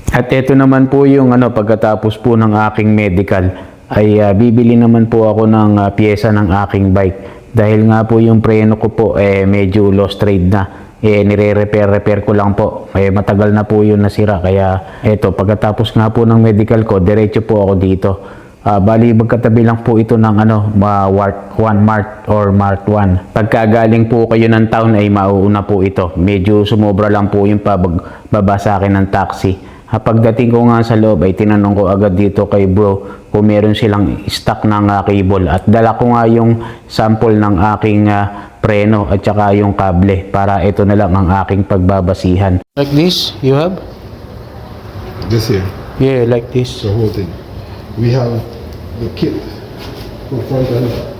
At ito naman po yung pagkatapos po ng aking medical ay bibili naman po ako ng pyesa ng aking bike. Dahil nga po yung preno ko po medyo lost trade na. Nire-repair ko lang po. Matagal na po yun nasira. Kaya eto, pagkatapos nga po ng medical ko, diretso po ako dito. Bali magkatabi lang po ito ng Mart or Mart 1. Pagka galing po kayo ng town ay mauuna po ito. Medyo sumobra lang po yung pagbaba sa akin ng taxi. Pagdating ko nga sa loob ay tinanong ko agad dito kay bro kung meron silang stock ng cable. At dala ko nga yung sample ng aking preno at saka yung kable para ito na lang ang aking pagbabasihan. Like this, you have? This here, Yeah, like this. the whole thing. We have the kit for front and back.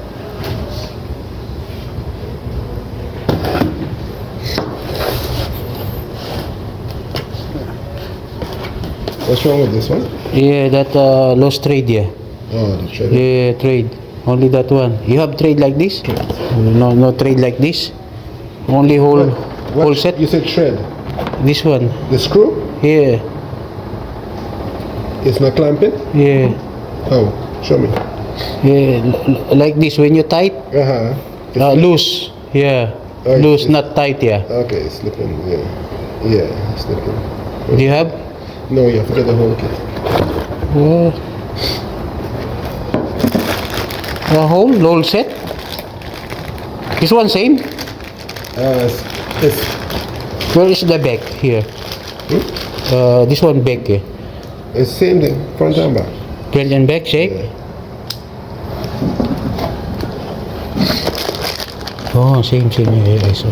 What's wrong with this one? Yeah, that lost trade, yeah. Oh, the tread. Yeah, trade. Only that one. You have trade like this? No trade like this. Only whole set. You said tread. This one. The screw? Yeah, It's not clamping? yeah, Oh, show me. yeah. Like this. When you tight, Uh-huh. loose. Yeah, Oh, loose, it's- not tight. Yeah. Okay, it's slipping, yeah. Yeah, it's slipping. Do you have? No, you have to get the whole kit. Oh. The whole set. This one same. It's Where is the back here? This one back. Yeah. it's same thing, front and back. Front and back shake. Yeah. Oh, same. Yeah, I saw.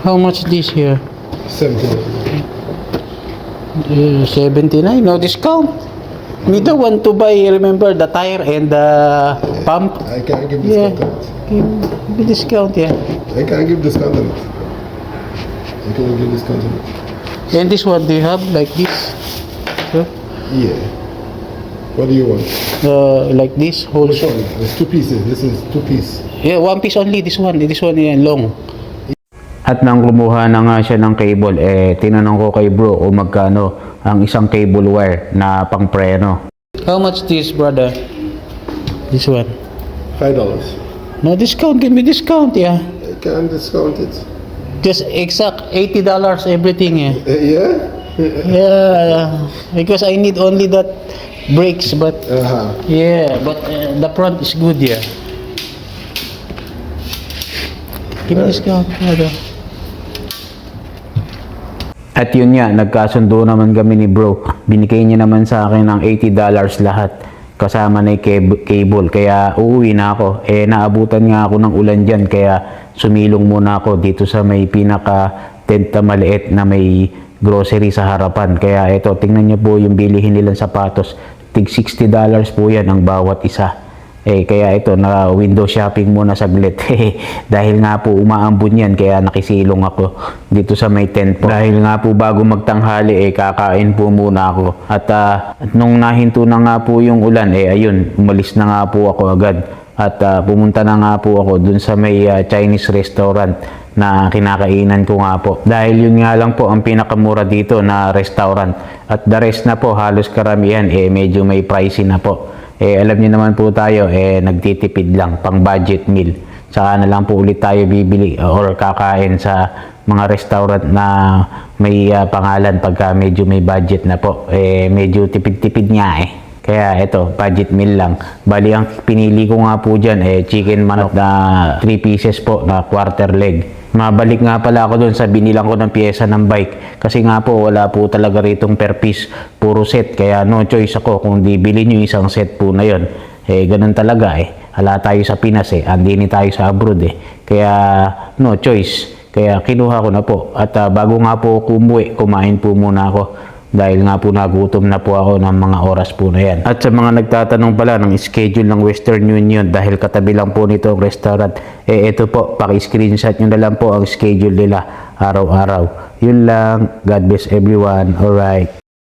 How much this here? 17. 79. No discount. Me the want to buy. Remember the tire and the pump. I can't give Yeah. discount on it. Give me discount. Yeah. I can't give discount on it. I can't give discount on it. And this one do you have like this? Sir? Yeah. What do you want? Like this whole. Which one? There's two pieces. This is two piece. Yeah, one piece only. This one long. At nang kumuha na nga siya ng cable, tinanong ko kay bro kung magkano ang isang cable wire na pang preno. How much this, brother? This one. $5. No discount. Give me discount, yeah. I can't discount it. Just exact $80 everything, yeah. Yeah? Yeah, because I need only that brakes, but Uh-huh. yeah, but the front is good, yeah. Give me discount, brother. At yun nga, nagkasundo naman kami ni bro. Binigay niya naman sa akin ng $80 lahat. Kasama na yung cable. Kaya uuwi na ako. Naabutan nga ako ng ulan dyan. Kaya sumilong muna ako dito sa may pinaka tent na maliit na may grocery sa harapan. Kaya ito, tingnan niyo po yung bilihin nilang sapatos. Tig $60 po yan ang bawat isa. Kaya ito, na window shopping muna saglit. Dahil nga po umaambon yan, kaya nakisilong ako dito sa may tent po. Dahil nga po bago magtanghali, kakain po muna ako. At nung nahinto na nga po yung ulan, ayun, umalis na nga po ako agad. At pumunta na nga po ako dun sa may Chinese restaurant na kinakainan ko nga po. Dahil yun nga lang po ang pinakamura dito na restaurant. At the rest na po, halos karamihan, medyo may pricey na po. Alam niyo naman po tayo, nagtitipid lang, pang budget meal. Saka na lang po ulit tayo bibili or kakain sa mga restaurant na may pangalan pagka medyo may budget na po. Medyo tipid-tipid nga Kaya ito, budget meal lang. Bali, ang pinili ko nga po dyan, chicken manok na 3 pieces po na quarter leg. Mabalik nga pala ako doon sa binilang ko ng pyesa ng bike. Kasi nga po, wala po talaga ritong per piece, puro set. Kaya no choice ako kung di bilhin yung isang set po na yon. Ganun talaga Hala tayo sa Pinas andini tayo sa abroad Kaya no choice. Kaya kinuha ko na po. At bago nga po umuwi, kumain po muna ako. Dahil nga po nagutom na po ako ng mga oras po na yan. At sa mga nagtatanong pala ng schedule ng Western Union dahil katabi lang po nito ang restaurant, ito po, paki-screenshot nyo na lang po ang schedule nila araw-araw. Yun lang. God bless everyone. Alright.